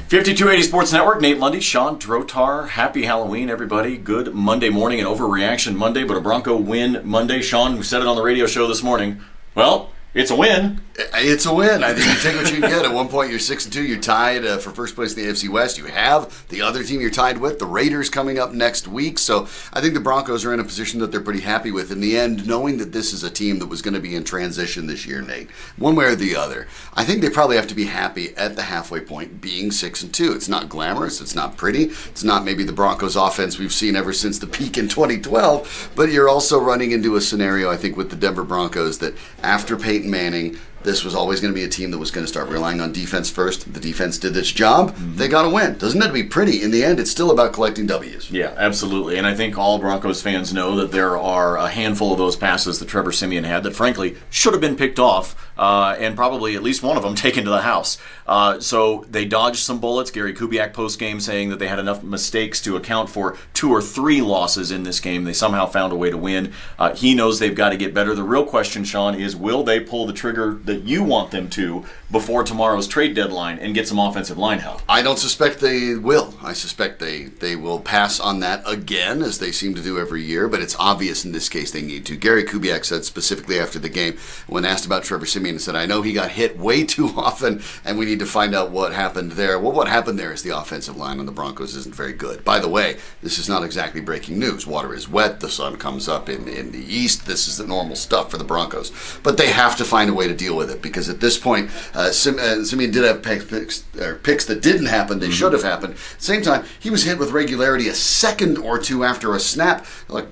5280 Sports Network, Nate Lundy, Shawn Drotar. Happy Halloween, everybody. Good Monday morning, an overreaction Monday, but a Bronco win Monday. Shawn, we said it on the radio show this morning. Well, it's a win. It's a win. I think you take what you can get. At one point, you're 6-2. You're tied for first place in the AFC West. You have the other team you're tied with, the Raiders, coming up next week. So I think the Broncos are in a position that they're pretty happy with. In the end, knowing that this is a team that was going to be in transition this year, Nate, one way or the other, I think they probably have to be happy at the halfway point being 6-2. It's not glamorous. It's not pretty. It's not maybe the Broncos offense we've seen ever since the peak in 2012. But you're also running into a scenario, I think, with the Denver Broncos that after Peyton Manning, this was always going to be a team that was going to start relying on defense first. The defense did its job. They got a win. Doesn't have to be pretty. In the end, it's still about collecting W's. Yeah, absolutely. And I think all Broncos fans know that there are a handful of those passes that Trevor Siemian had that, frankly, should have been picked off and probably at least one of them taken to the house. So they dodged some bullets. Gary Kubiak post-game saying that they had enough mistakes to account for 2 or 3 losses in this game. They somehow found a way to win. He knows they've got to get better. The real question, Shawn, is will they pull the trigger that you want them to before tomorrow's trade deadline and get some offensive line help? I don't suspect they will. I suspect they will pass on that again, as they seem to do every year, but it's obvious in this case they need to. Gary Kubiak said specifically after the game, when asked about Trevor Siemian, said, I know he got hit way too often, and we need to find out what happened there. Well, what happened there is the offensive line on the Broncos isn't very good. By the way, this is not exactly breaking news. Water is wet. The sun comes up in the east. This is the normal stuff for the Broncos. But they have to find a way to deal with it, because at this point, Siemian did have picks that didn't happen. They should have happened. At the same time, he was hit with regularity a second or two after a snap. Like,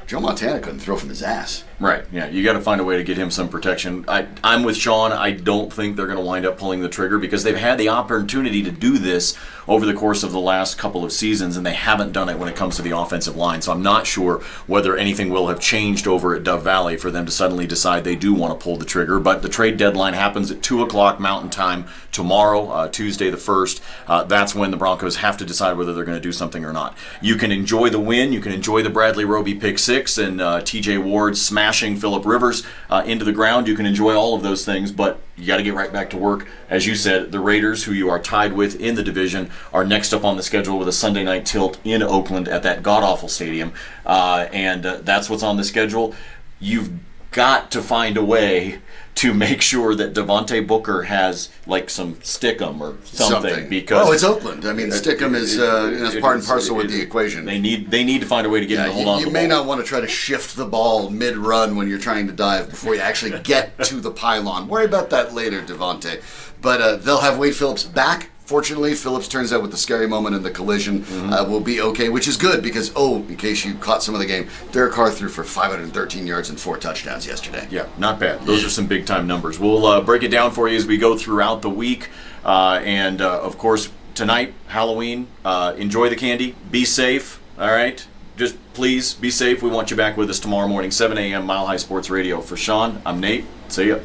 Joe Montana couldn't throw from his ass. Right, yeah, you got to find a way to get him some protection. I'm with Shawn. I don't think they're going to wind up pulling the trigger because they've had the opportunity to do this over the course of the last couple of seasons, and they haven't done it when it comes to the offensive line. So I'm not sure whether anything will have changed over at Dove Valley for them to suddenly decide they do want to pull the trigger. But the trade deadline happens at 2 o'clock Mountain Time tomorrow, Tuesday the 1st. That's when the Broncos have to decide whether they're going to do something or not. You can enjoy the win. You can enjoy the Bradley Roby pick 6 and T.J. Ward smashing Phillip Rivers into the ground. You can enjoy all of those things, but you got to get right back to work. As you said, the Raiders, who you are tied with in the division, are next up on the schedule with a Sunday night tilt in Oakland at that god-awful stadium, and that's what's on the schedule. You've got to find a way to make sure that Devontae Booker has like some stickum or something. Because it's Oakland. I mean, stickum is part and parcel with the equation. They need to find a way to get him to hold on to the ball. You may not want to try to shift the ball mid-run when you're trying to dive before you actually get to the pylon. Worry about that later, Devontae. But they'll have Wade Phillips back. Fortunately, Phillips turns out with the scary moment in the collision will be okay, which is good because, in case you caught some of the game, Derek Carr threw for 513 yards and 4 touchdowns yesterday. Yeah, not bad. Those are some big-time numbers. We'll break it down for you as we go throughout the week. Of course, tonight, Halloween, enjoy the candy. Be safe, all right? Just please be safe. We want you back with us tomorrow morning, 7 a.m., Mile High Sports Radio. For Shawn, I'm Nate. See ya.